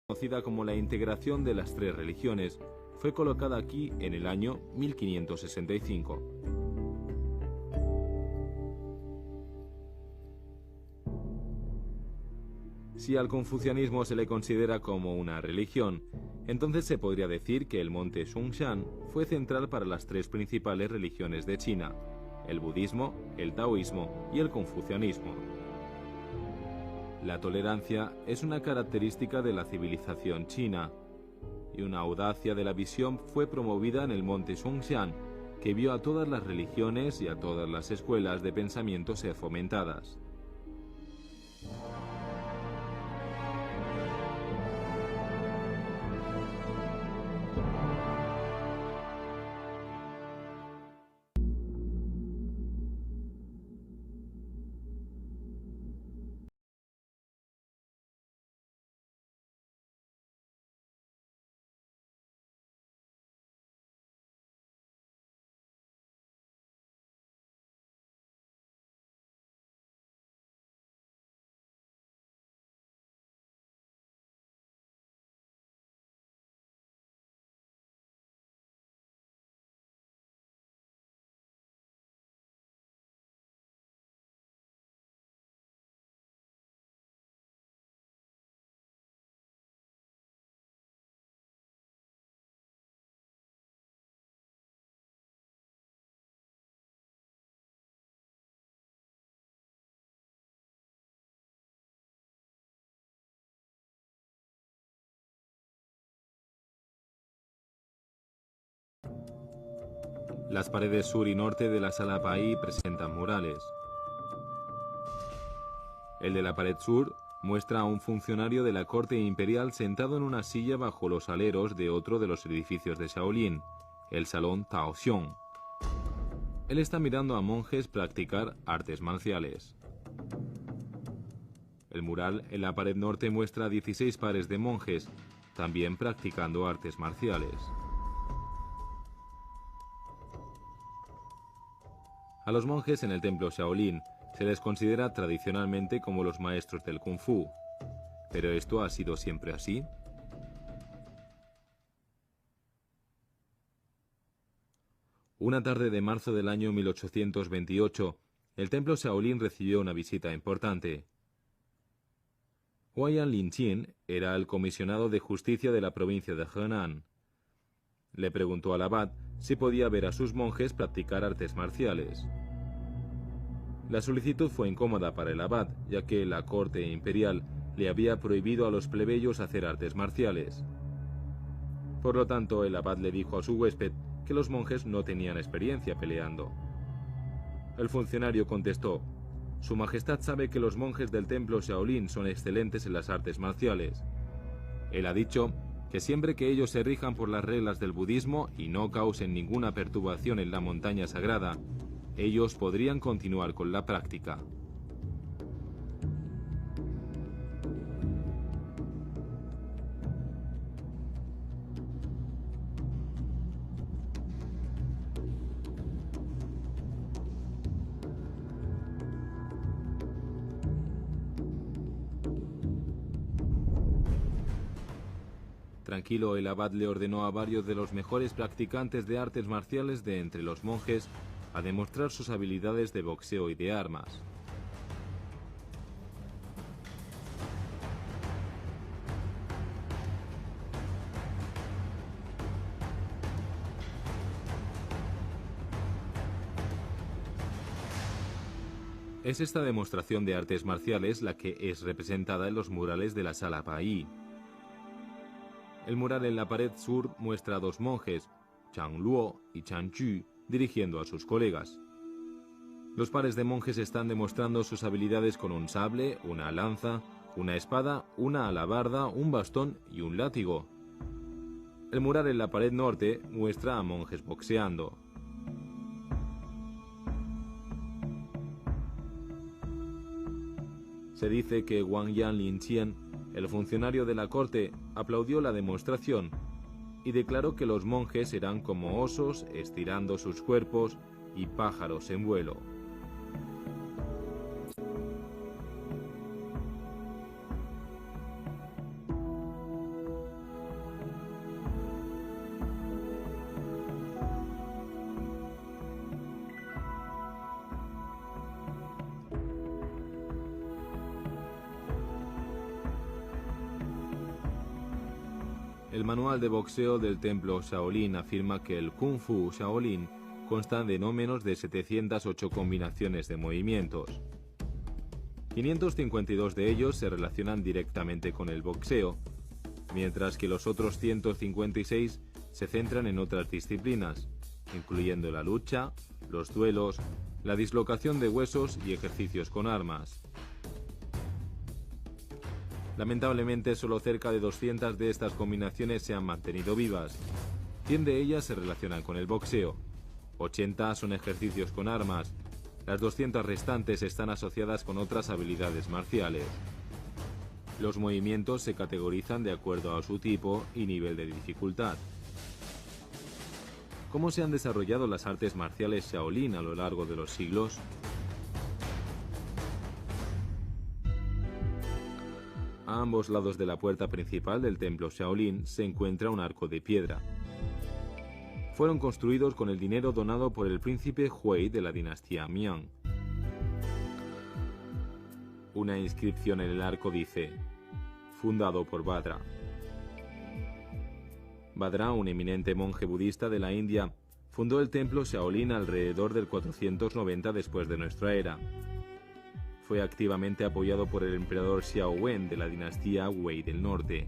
conocida como la integración de las tres religiones, fue colocada aquí en el año 1565. Si al confucianismo se le considera como una religión, entonces se podría decir que el monte Xunshan fue central para las tres principales religiones de China: el budismo, el taoísmo y el confucianismo. La tolerancia es una característica de la civilización china, y una audacia de la visión fue promovida en el monte Xunshan, que vio a todas las religiones y a todas las escuelas de pensamiento ser fomentadas. Las paredes sur y norte de la sala Pai presentan murales. El de la pared sur muestra a un funcionario de la corte imperial sentado en una silla bajo los aleros de otro de los edificios de Shaolin, el salón Taoxiong. Él está mirando a monjes practicar artes marciales. El mural en la pared norte muestra a 16 pares de monjes, también practicando artes marciales. A los monjes en el templo Shaolin se les considera tradicionalmente como los maestros del Kung Fu. ¿Pero esto ha sido siempre así? Una tarde de marzo del año 1828, el templo Shaolin recibió una visita importante. Huaiyan Linqin era el comisionado de justicia de la provincia de Henan. Le preguntó al abad si podía ver a sus monjes practicar artes marciales. La solicitud fue incómoda para el abad, ya que la corte imperial le había prohibido a los plebeyos hacer artes marciales. Por lo tanto, el abad le dijo a su huésped que los monjes no tenían experiencia peleando. El funcionario contestó: «Su Majestad sabe que los monjes del templo Shaolin son excelentes en las artes marciales. Él ha dicho que siempre que ellos se rijan por las reglas del budismo y no causen ninguna perturbación en la montaña sagrada, ellos podrían continuar con la práctica». Tranquilo, el abad le ordenó a varios de los mejores practicantes de artes marciales de entre los monjes a demostrar sus habilidades de boxeo y de armas. Es esta demostración de artes marciales la que es representada en los murales de la sala Pai. El mural en la pared sur muestra a dos monjes, Chang Luo y Chang Chu, dirigiendo a sus colegas. Los pares de monjes están demostrando sus habilidades con un sable, una lanza, una espada, una alabarda, un bastón y un látigo. El mural en la pared norte muestra a monjes boxeando. Se dice que Huaiyan Linqin, el funcionario de la corte, aplaudió la demostración y declaró que los monjes eran como osos estirando sus cuerpos y pájaros en vuelo. El manual de boxeo del templo Shaolin afirma que el Kung Fu Shaolin consta de no menos de 708 combinaciones de movimientos. 552 de ellos se relacionan directamente con el boxeo, mientras que los otros 156 se centran en otras disciplinas, incluyendo la lucha, los duelos, la dislocación de huesos y ejercicios con armas. Lamentablemente, solo cerca de 200 de estas combinaciones se han mantenido vivas. 100 de ellas se relacionan con el boxeo, 80 son ejercicios con armas, las 200 restantes están asociadas con otras habilidades marciales. Los movimientos se categorizan de acuerdo a su tipo y nivel de dificultad. ¿Cómo se han desarrollado las artes marciales Shaolin a lo largo de los siglos? A ambos lados de la puerta principal del templo Shaolin se encuentra un arco de piedra. Fueron construidos con el dinero donado por el príncipe Hui de la dinastía Mian. Una inscripción en el arco dice: fundado por Bhadra. Bhadra, un eminente monje budista de la India, fundó el templo Shaolin alrededor del 490 después de nuestra era. Fue activamente apoyado por el emperador Xiao Wen de la dinastía Wei del Norte.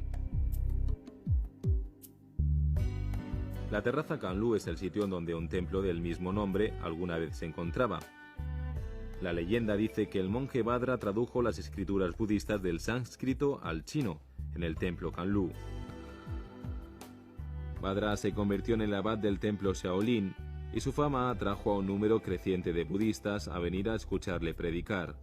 La terraza Kanlu es el sitio en donde un templo del mismo nombre alguna vez se encontraba. La leyenda dice que el monje Bhadra tradujo las escrituras budistas del sánscrito al chino en el templo Kanlu. Bhadra se convirtió en el abad del templo Shaolin y su fama atrajo a un número creciente de budistas a venir a escucharle predicar.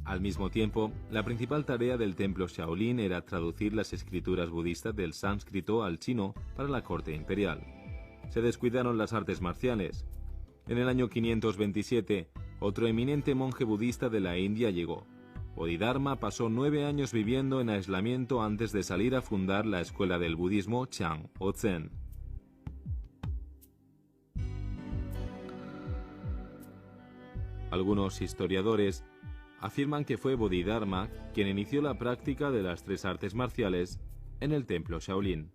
Al mismo tiempo, la principal tarea del templo Shaolin era traducir las escrituras budistas del sánscrito al chino para la corte imperial. Se descuidaron las artes marciales. En el año 527, otro eminente monje budista de la India llegó. Bodhidharma pasó 9 años viviendo en aislamiento antes de salir a fundar la escuela del budismo Chan o Zen. Algunos historiadores afirman que fue Bodhidharma quien inició la práctica de las 3 artes marciales en el templo Shaolin.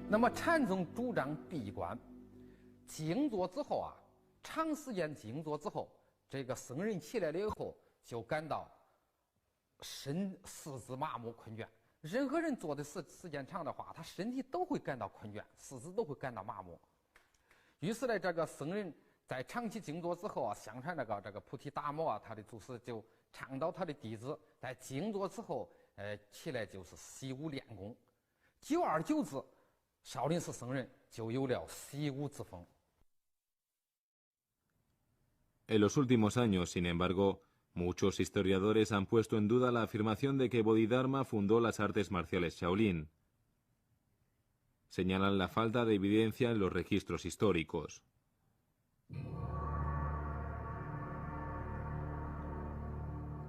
那么禅宗主张闭关静坐之后啊，长时间静坐之后，这个僧人起来了以后就感到四肢麻木困倦。任何人坐的时间长的话，他身体都会感到困倦，四肢都会感到麻木。于是呢，这个僧人在长期静坐之后啊，相传这个菩提达摩啊，他的祖师就倡导他的弟子在静坐之后，起来就是习武练功。久而久之，少林寺僧人就有了习武之风。 En los últimos años, sin embargo, muchos historiadores han puesto en duda la afirmación de que Bodhidharma fundó las artes marciales Shaolin. Señalan la falta de evidencia en los registros históricos.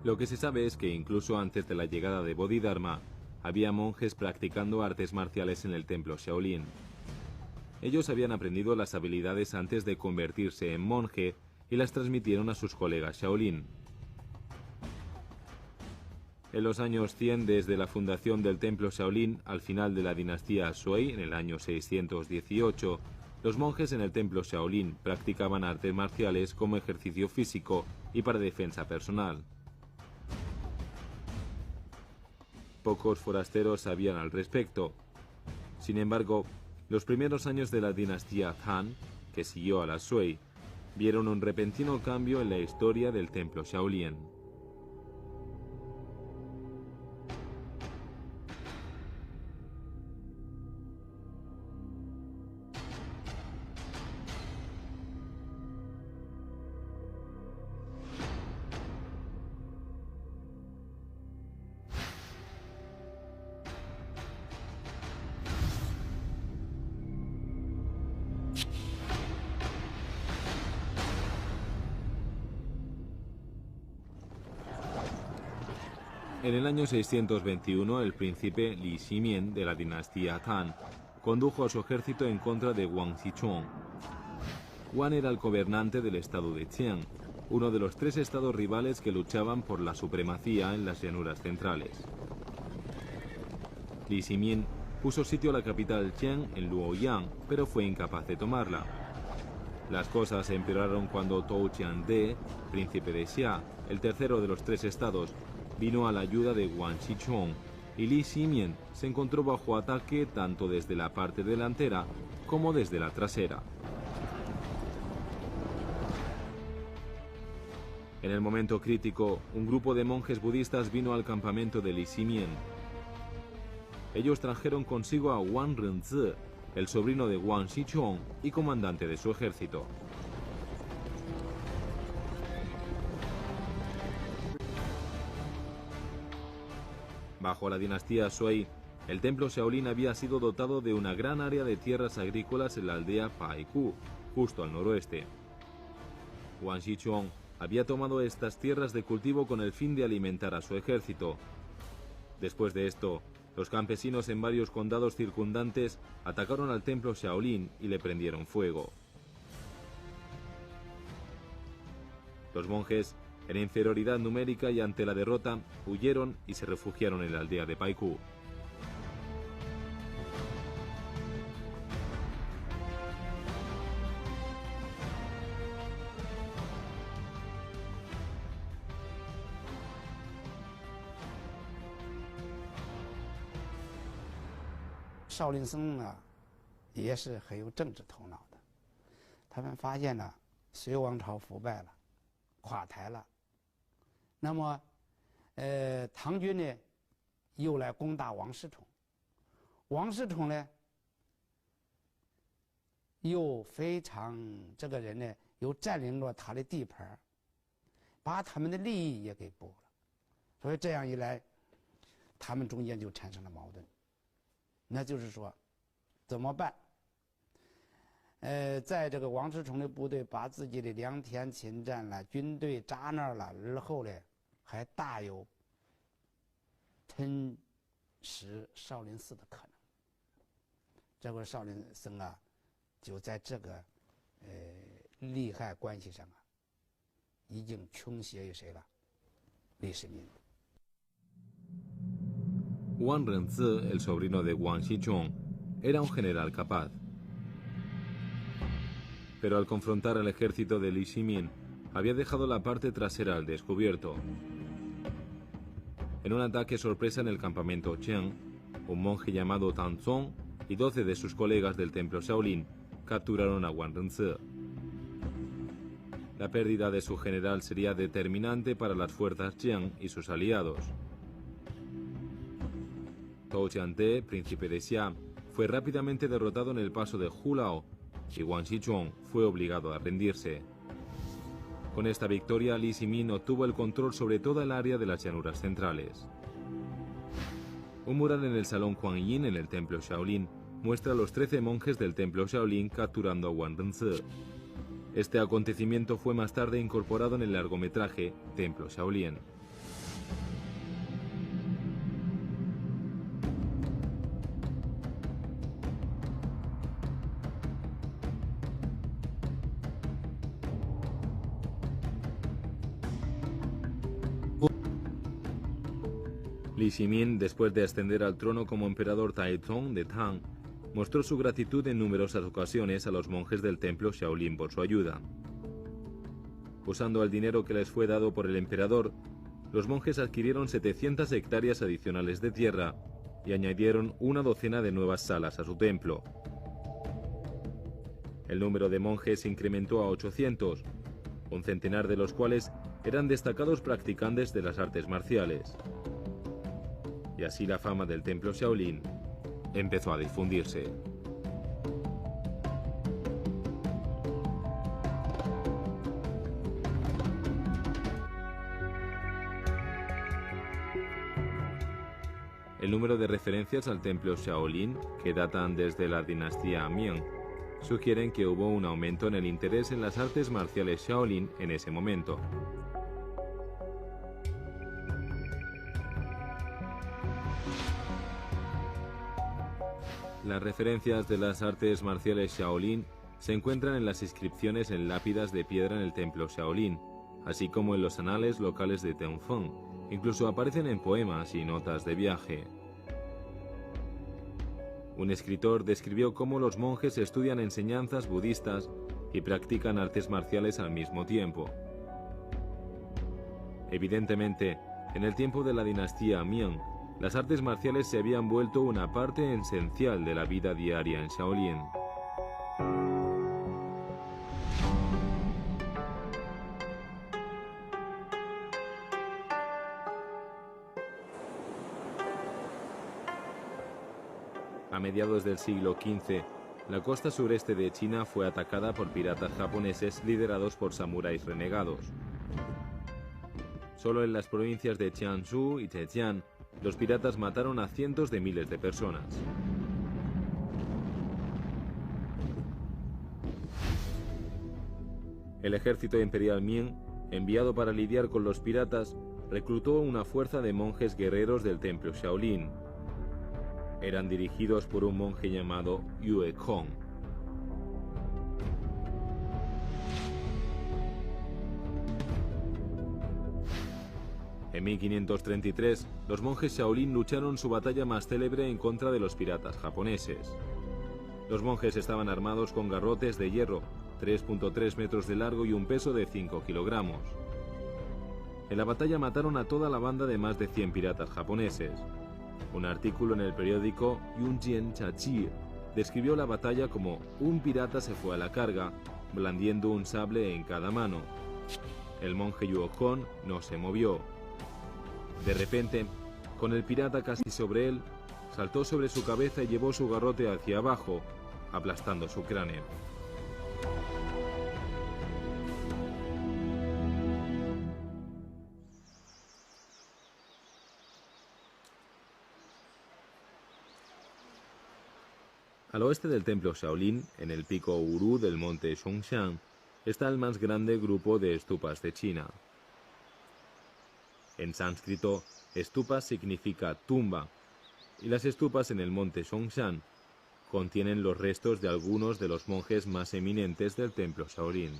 Lo que se sabe es que incluso antes de la llegada de Bodhidharma, había monjes practicando artes marciales en el templo Shaolin. Ellos habían aprendido las habilidades antes de convertirse en monje y las transmitieron a sus colegas Shaolin. En los años 100 desde la fundación del templo Shaolin al final de la dinastía Sui, en el año 618, los monjes en el templo Shaolin practicaban artes marciales como ejercicio físico y para defensa personal. Pocos forasteros sabían al respecto. Sin embargo, los primeros años de la dinastía Han, que siguió a la Sui, vieron un repentino cambio en la historia del templo Shaolin. En el año 621, el príncipe Li Ximian de la dinastía Han condujo a su ejército en contra de Wang Xichong. Wang era el gobernante del estado de Qian, uno de los 3 estados rivales que luchaban por la supremacía en las llanuras centrales. Li Ximin puso sitio a la capital Qian en Luoyang, pero fue incapaz de tomarla. Las cosas empeoraron cuando Tao Qiande, príncipe de Xia, el tercero de los tres estados, vino a la ayuda de Wang Xichong, y Li Ximin se encontró bajo ataque tanto desde la parte delantera como desde la trasera. En el momento crítico, un grupo de monjes budistas vino al campamento de Li Ximin. Ellos trajeron consigo a Wang Renzi, el sobrino de Wang Xichong y comandante de su ejército. Bajo la dinastía Sui, el templo Shaolin había sido dotado de una gran área de tierras agrícolas en la aldea Paiku, justo al noroeste. Wang Xichong había tomado estas tierras de cultivo con el fin de alimentar a su ejército. Después de esto, los campesinos en varios condados circundantes atacaron al templo Shaolin y le prendieron fuego. Los monjes, en inferioridad numérica y ante la derrota, huyeron y se refugiaron en la aldea de Paiku.少林僧呢，也是很有政治头脑的。他们发现呢，隋王朝腐败了，垮台了。那么，唐军呢，又来攻打王世充。王世充呢，又非常这个人呢，又占领了他的地盘，把他们的利益也给剥了。所以这样一来，他们中间就产生了矛盾。那就是说，怎么办？在这个王世充的部队把自己的良田侵占了，军队扎那儿了，而后呢，还大有吞食少林寺的可能。这个少林僧啊，就在这个利害关系上啊，已经倾斜于谁了？李世民。Wang Renzi, el sobrino de Wang Xichong, era un general capaz. Pero al confrontar al ejército de Li Ximin, había dejado la parte trasera al descubierto. En un ataque sorpresa en el campamento Qian, un monje llamado Tan Zong y 12 de sus colegas del templo Shaolin capturaron a Wang Renzi. La pérdida de su general sería determinante para las fuerzas Qian y sus aliados. Tao Qiande, príncipe de Xia, fue rápidamente derrotado en el paso de Hulao y Wang Xichong fue obligado a rendirse. Con esta victoria, Li Ximin obtuvo el control sobre toda el área de las llanuras centrales. Un mural en el Salón Huangyin en el templo Shaolin muestra a los 13 monjes del templo Shaolin capturando a Wang Renzi. Este acontecimiento fue más tarde incorporado en el largometraje Templo Shaolin. Li Ximin, después de ascender al trono como emperador Taizong de Tang, mostró su gratitud en numerosas ocasiones a los monjes del templo Shaolin por su ayuda. Usando el dinero que les fue dado por el emperador, los monjes adquirieron 700 hectáreas adicionales de tierra y añadieron una docena de nuevas salas a su templo. El número de monjes se incrementó a 800, un centenar de los cuales eran destacados practicantes de las artes marciales. Y así la fama del templo Shaolin empezó a difundirse. El número de referencias al templo Shaolin, que datan desde la dinastía Ming, sugieren que hubo un aumento en el interés en las artes marciales Shaolin en ese momento. Las referencias de las artes marciales Shaolin se encuentran en las inscripciones en lápidas de piedra en el templo Shaolin, así como en los anales locales de Tenfeng. Incluso aparecen en poemas y notas de viaje. Un escritor describió cómo los monjes estudian enseñanzas budistas y practican artes marciales al mismo tiempo. Evidentemente, en el tiempo de la dinastía Ming, las artes marciales se habían vuelto una parte esencial de la vida diaria en Shaolin. A mediados del siglo XV, la costa sureste de China fue atacada por piratas japoneses liderados por samuráis renegados. Solo en las provincias de Jiangsu y Zhejiang, los piratas mataron a cientos de miles de personas. El ejército imperial Ming, enviado para lidiar con los piratas, reclutó una fuerza de monjes guerreros del templo Shaolin. Eran dirigidos por un monje llamado Yue Kong. En 1533, los monjes Shaolin lucharon su batalla más célebre en contra de los piratas japoneses. Los monjes estaban armados con garrotes de hierro, 3.3 metros de largo y un peso de 5 kilogramos. En la batalla mataron a toda la banda de más de 100 piratas japoneses. Un artículo en el periódico Yunjian Chachi describió la batalla como un pirata se fue a la carga, blandiendo un sable en cada mano. El monje Yue Kong no se movió. De repente, con el pirata casi sobre él, saltó sobre su cabeza y llevó su garrote hacia abajo, aplastando su cráneo. Al oeste del templo Shaolin, en el pico Uru del monte Zhongshan, está el más grande grupo de estupas de China. En sánscrito, estupa significa tumba, y las estupas en el monte Zhongshan contienen los restos de algunos de los monjes más eminentes del templo Shaolin.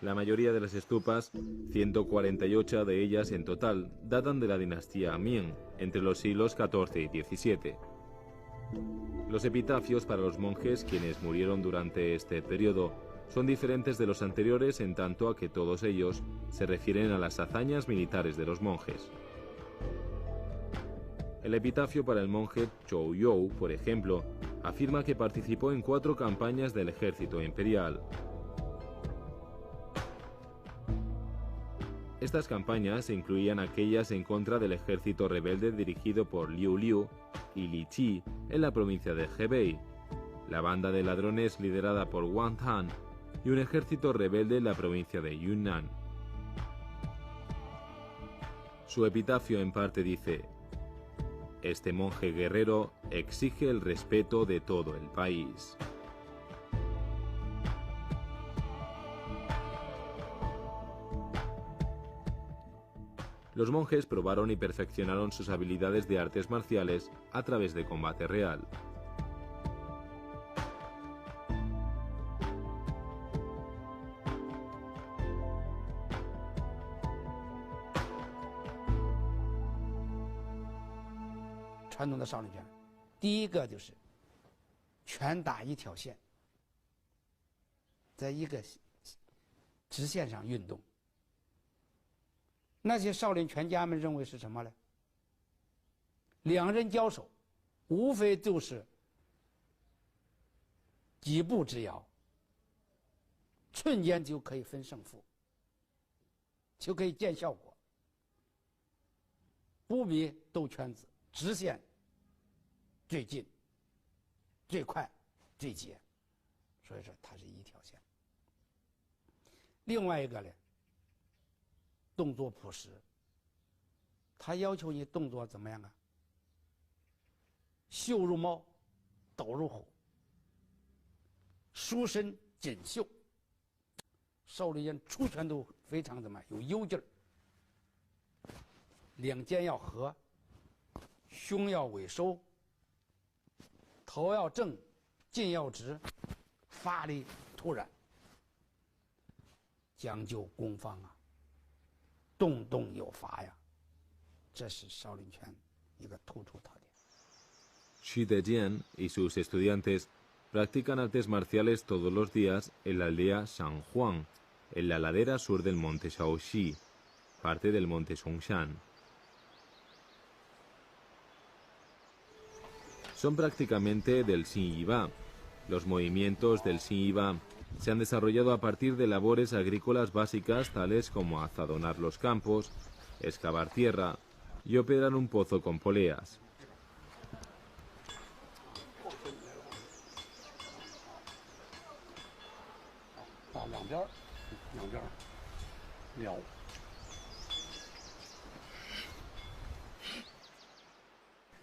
La mayoría de las estupas, 148 de ellas en total, datan de la dinastía Ming, entre los siglos XIV y XVII. Los epitafios para los monjes quienes murieron durante este periodo son diferentes de los anteriores en tanto a que todos ellos se refieren a las hazañas militares de los monjes. El epitafio para el monje Zhou You, por ejemplo, afirma que participó en 4 campañas del ejército imperial. Estas campañas incluían aquellas en contra del ejército rebelde dirigido por Liu Liu y Li Qi en la provincia de Hebei, la banda de ladrones liderada por Wang Han y un ejército rebelde en la provincia de Yunnan. Su epitafio en parte dice: "Este monje guerrero exige el respeto de todo el país". Los monjes probaron y perfeccionaron sus habilidades de artes marciales a través de combate real. Tradicional 那些少林拳家们认为是什么呢？两人交手，无非就是几步之遥，瞬间就可以分胜负，就可以见效果，不比斗圈子直线最近、最快、最捷，所以说它是一条线。另外一个呢，动作朴实，他要求你动作怎么样啊？袖如猫，斗如虎，书身锦绣。少林人出拳都非常怎么有幽劲儿，两肩要合，胸要尾收，头要正，劲要直，发力突然，讲究攻防啊。动动有法呀，这是少林拳一个突出特点。Xi Dejian y sus estudiantes practican artes marciales todos los días en la aldea Shanghuang, en la ladera sur del monte Shaoxi, parte del monte Songshan. Son prácticamente del Xinyiba. Los movimientos del Xinyiba se han desarrollado a partir de labores agrícolas básicas tales como azadonar los campos, excavar tierra y operar un pozo con poleas.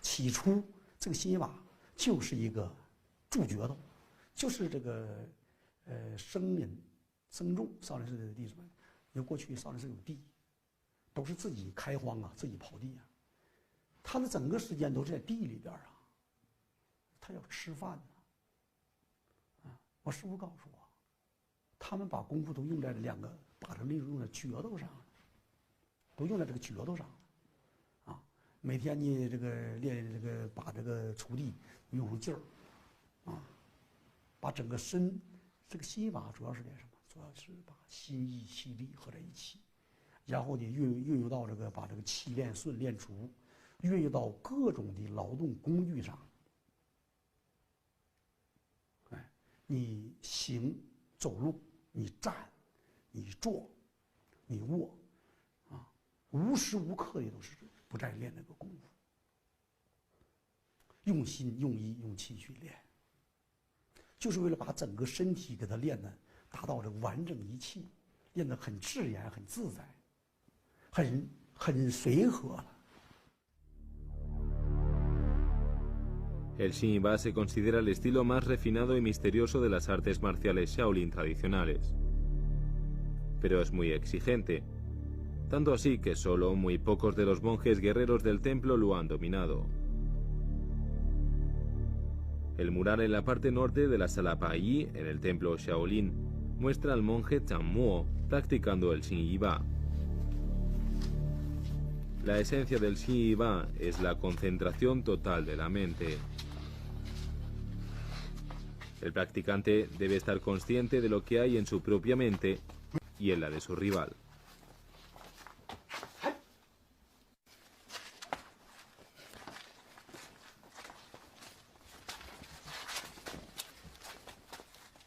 Chichu 这个新法就是一个铸决斗，就是这个僧人僧众少林寺的弟子们，因为过去少林寺有地，都是自己开荒啊，自己刨地啊，他的整个时间都是在地里边啊，他要吃饭呢。我师父告诉我，他们把功夫都用在把这个力用在决斗上了，都用在这个决斗上了。每天你这个练这个把这个锄地用上劲儿，把整个身这个心法主要是练什么？主要是把心意气力合在一起，然后呢运用到这个把这个气练顺练熟，运用到各种的劳动工具上。你行走路，你站，你坐，你卧，无时无刻的都是不在练那个功夫，用心用意用气去练，就是为了把整个身体给它练的达到这个完整一气，练得很自然很自在，很随和了。El Xinyiba se considera el estilo más refinado y misterioso de las artes marciales Shaolin tradicionales, pero es muy exigente. Tanto así que solo muy pocos de los monjes guerreros del templo lo han dominado. El mural en la parte norte de la sala Pai, en el templo Shaolin, muestra al monje Chanmuo practicando el Xinyiba. La esencia del Xinyiba es la concentración total de la mente. El practicante debe estar consciente de lo que hay en su propia mente y en la de su rival.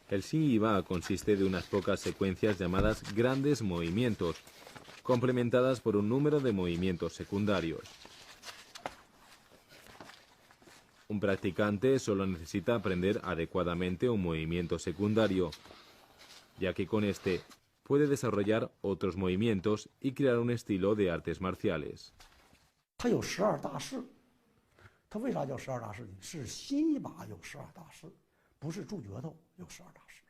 El Xinyiba consiste de unas pocas secuencias llamadas grandes movimientos, complementadas por un número de movimientos secundarios. Un practicante solo necesita aprender adecuadamente un movimiento secundario, ya que con este puede desarrollar otros movimientos y crear un estilo de artes marciales. 它有12大式，它为啥叫12大式呢？是新一把有12大式，不是铸决斗有12大式。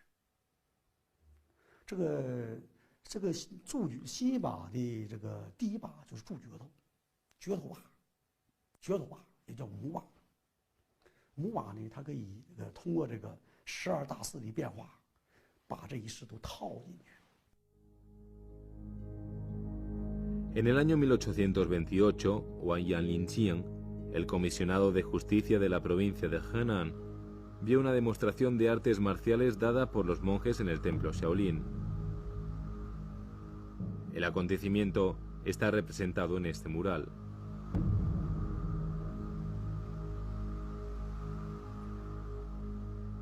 这个新一把的这个第一把就是铸决斗，决斗把也叫母把。母把呢，它可以通过这个12大式的变化，把这一式都套进去。 En el año 1828, Wang Yanlinqing, el comisionado de justicia de la provincia de Henan, vio una demostración de artes marciales dada por los monjes en el templo Shaolin. El acontecimiento está representado en este mural.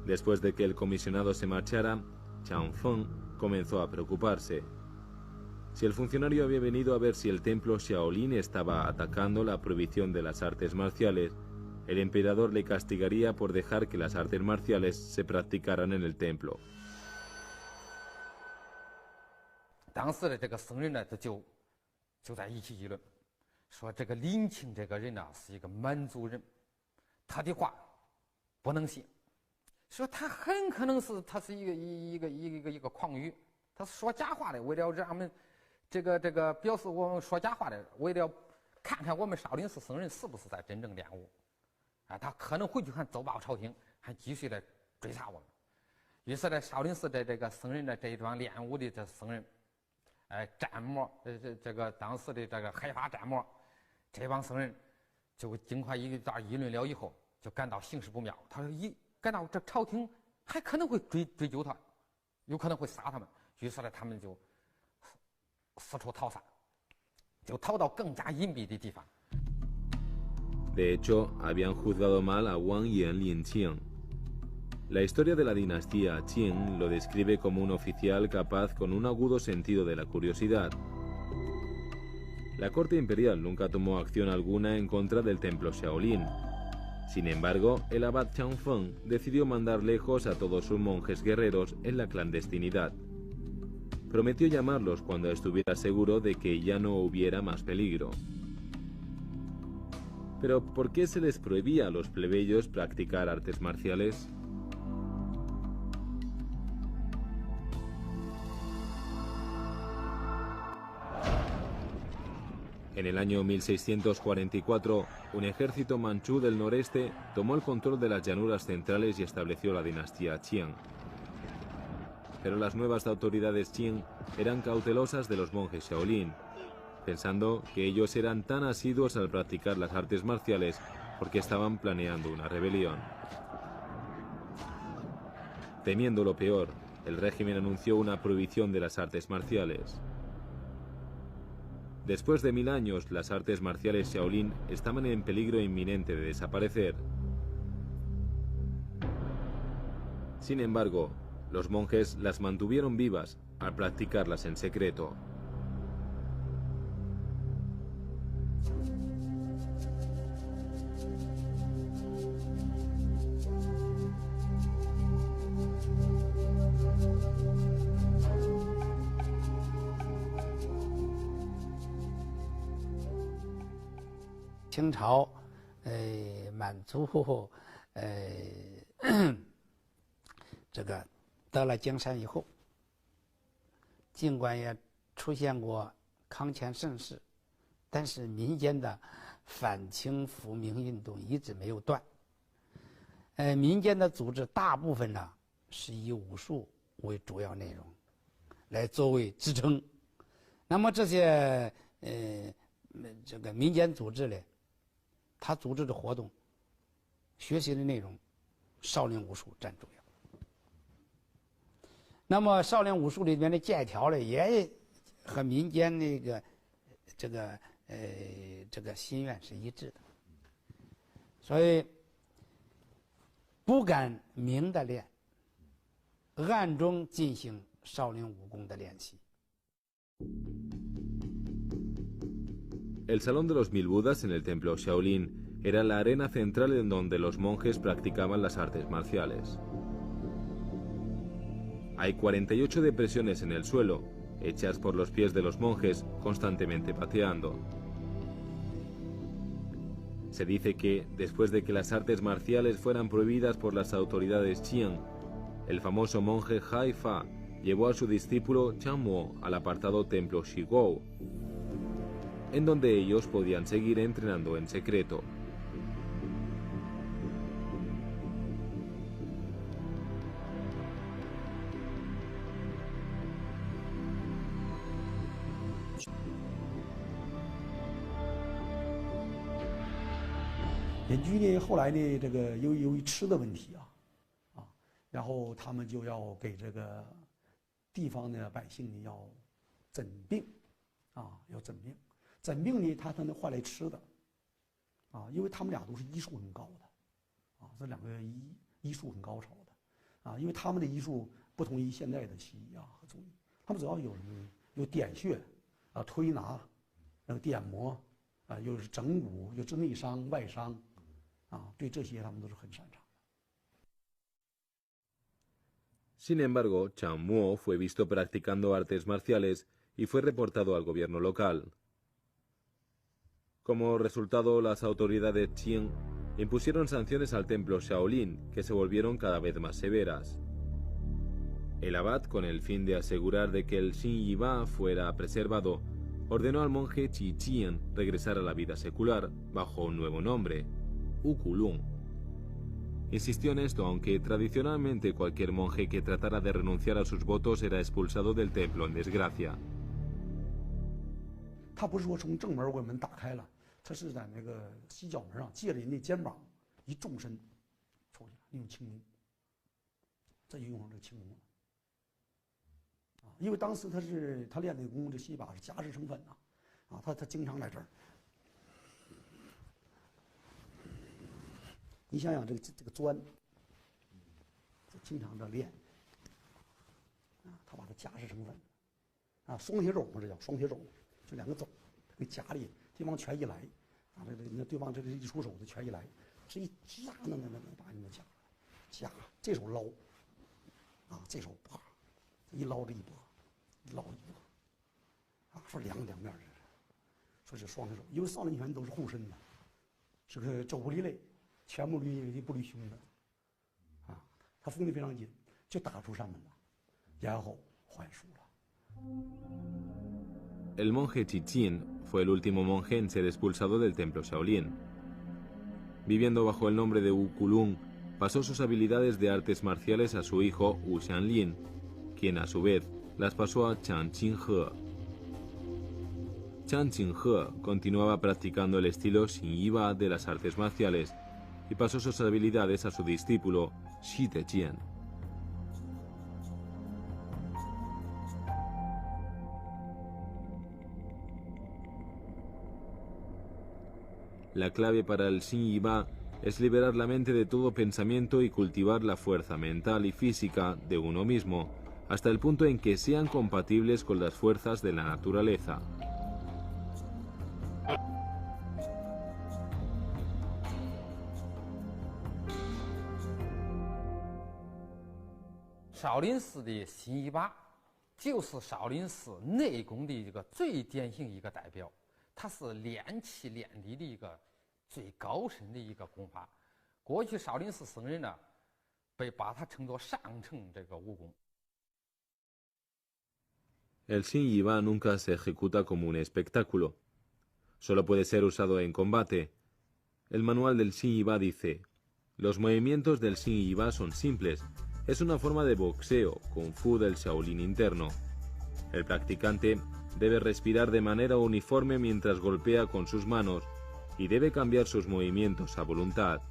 Después de que el comisionado se marchara, Chang Feng comenzó a preocuparse. Si el funcionario había venido a ver si el templo Shaolin estaba atacando la prohibición de las artes marciales, el emperador le castigaría por dejar que las artes marciales se practicaran en el templo. 当时的这个僧人呢，就在一起议论，说这个林清这个人呢是一个满族人，他的话不能信，说他很可能是他是一个诳语，他是说假话的，为了让我们这个表示我们说假话的，为了看看我们少林寺僧人是不是在真正练武，他可能回去还奏报朝廷，还继续来追查我们。于是呢，少林寺的这个僧人的这一帮练武的这僧人，占魔，这个当时的这个海法占魔，这帮僧人就经过一段议论了以后，就感到形势不妙。他感到这朝廷还可能会追究他，有可能会杀他们。于是呢，他们就四处逃散，就逃到更加隐蔽的地方。De hecho, habían juzgado mal a Wang Yan Linqiang. La historia de la dinastía Qing lo describe como un oficial capaz con un agudo sentido de la curiosidad. La corte imperial nunca tomó acción alguna en contra del templo Shaolin. Sin embargo, el abad Changfeng decidió mandar lejos a todos sus monjes guerreros en la clandestinidad. Prometió llamarlos cuando estuviera seguro de que ya no hubiera más peligro. Pero, ¿por qué se les prohibía a los plebeyos practicar artes marciales? En el año 1644, un ejército manchú del noreste tomó el control de las llanuras centrales y estableció la dinastía Qiang. Pero las nuevas autoridades Qing eran cautelosas de los monjes Shaolin, pensando que ellos eran tan asiduos al practicar las artes marciales porque estaban planeando una rebelión. Temiendo lo peor, el régimen anunció una prohibición de las artes marciales. Después de 1000 años, las artes marciales Shaolin estaban en peligro inminente de desaparecer. Sin embargo, los monjes las mantuvieron vivas al practicarlas en secreto.清朝，满族，这个得了江山以后，尽管也出现过康乾盛世，但是民间的反清复明运动一直没有断。民间的组织大部分呢是以武术为主要内容，来作为支撑。那么这些这个民间组织呢，他组织的活动、学习的内容，少林武术占主要。那么少林武术里面的剑条呢，也和民间那个这个心愿是一致的，所以不敢明的练，暗中进行少林武功的练习。El Salón de los Mil Budas en el templo Shaolin era la arena central en donde los monjes practicaban las artes marciales. Hay 48 depresiones en el suelo, hechas por los pies de los monjes constantemente pateando. Se dice que, después de que las artes marciales fueran prohibidas por las autoridades Qing, el famoso monje Hai Fa llevó a su discípulo Chang Mo al apartado templo Shigou, en donde ellos podían seguir entrenando en secreto. Yanjun呢，后来呢，这个由于吃的问题然后他们就要给这个地方的百姓呢要诊病，要诊病。诊病呢，他能换来吃的，因为他们俩都是医术很高的，这两个医术很高超的，因为他们的医术不同于现在的西医和中医，他们主要有点穴，推拿，那个点摩，又是整骨，又是内伤外伤，对这些他们都是很擅长。Sin embargo, Chang Mo fue visto practicando artes marciales y fue reportado al gobierno local. Como resultado, las autoridades Qing impusieron sanciones al templo Shaolin, que se volvieron cada vez más severas. El abad, con el fin de asegurar de que el Xin Yiba fuera preservado, ordenó al monje Qi Qian regresar a la vida secular bajo un nuevo nombre, Ukulung. Insistió en esto, aunque tradicionalmente cualquier monje que tratara de renunciar a sus votos era expulsado del templo en desgracia. 他不是说从正门我把门打开了，他是在那个西角门上借着人家肩膀一纵身出去，利用轻功，这就用上这个轻功了。因为当时他练这个功，这西把是夹式成粉呐，他经常在这儿。你想想这个砖，经常这练，他把它夹式成粉，双铁肘嘛，这叫双铁肘，就两个肘，他给夹里，对方拳一来，那对方这个一出手，这拳一来，这一夹那把你们夹，这手捞，这手啪，一捞这一拨，一捞一拨，说两面这是，说是双铁肘，因为少林拳都是护身的，这个肘不离肋。全部不离胸的，他封得非常紧，就打出山门了，然后还书了。El monje Chichín fue el último monje en ser expulsado del templo Shaolin. Viviendo bajo el nombre de Wu Kulung, pasó sus habilidades de artes marciales a su hijo Wu Xianlin, quien a su vez las pasó a Chan Qinghe. Chan Qinghe continuaba practicando el estilo Xin Yi Ba de las artes marciales y pasó sus habilidades a su discípulo Shi Dejian. La clave para el Xin Yi Ba es liberar la mente de todo pensamiento y cultivar la fuerza mental y física de uno mismo, hasta el punto en que sean compatibles con las fuerzas de la naturaleza. Shaolin 寺的辛夷拔就是少林寺内功的一个最典型一个代表，它是练气练力的一个最高深的一个功法。过去少林寺僧人呢，把它称作上乘这个武功。El Xin Yi Ba nunca se ejecuta como un espectáculo. Solo puede ser usado en combate. El manual del Xin Yi Ba dice: los movimientos del Xin Yi Ba son simples. Es una forma de boxeo, kung fu del Shaolin interno. El practicante debe respirar de manera uniforme mientras golpea con sus manos y debe cambiar sus movimientos a voluntad.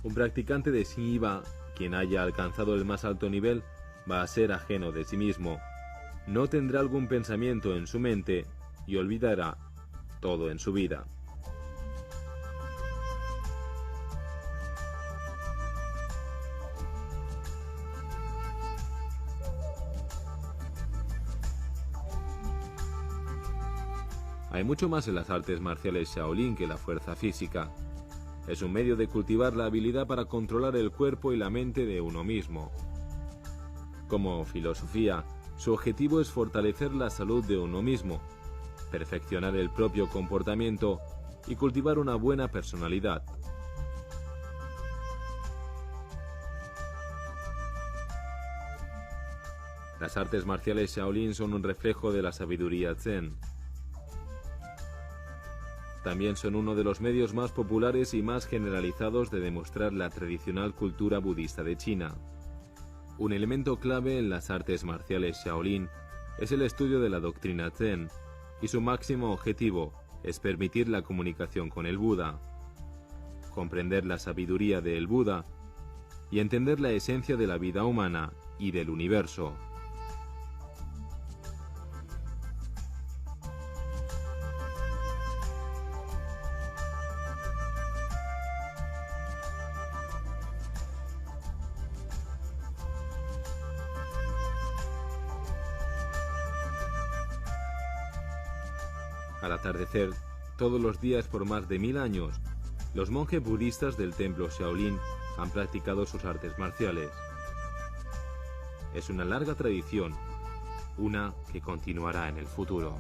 Un practicante de Xin Yi Ba, quien haya alcanzado el más alto nivel, va a ser ajeno de sí mismo. No tendrá algún pensamiento en su mente y olvidará todo en su vida. Hay mucho más en las artes marciales Shaolin que la fuerza física. Es un medio de cultivar la habilidad para controlar el cuerpo y la mente de uno mismo. Como filosofía, su objetivo es fortalecer la salud de uno mismo, perfeccionar el propio comportamiento y cultivar una buena personalidad. Las artes marciales Shaolin son un reflejo de la sabiduría Zen. También son uno de los medios más populares y más generalizados de demostrar la tradicional cultura budista de China. Un elemento clave en las artes marciales Shaolin es el estudio de la doctrina Zen, y su máximo objetivo es permitir la comunicación con el Buda, comprender la sabiduría del Buda y entender la esencia de la vida humana y del universo. Al atardecer, todos los días por más de 1000 años, los monjes budistas del templo Shaolin han practicado sus artes marciales. Es una larga tradición, una que continuará en el futuro.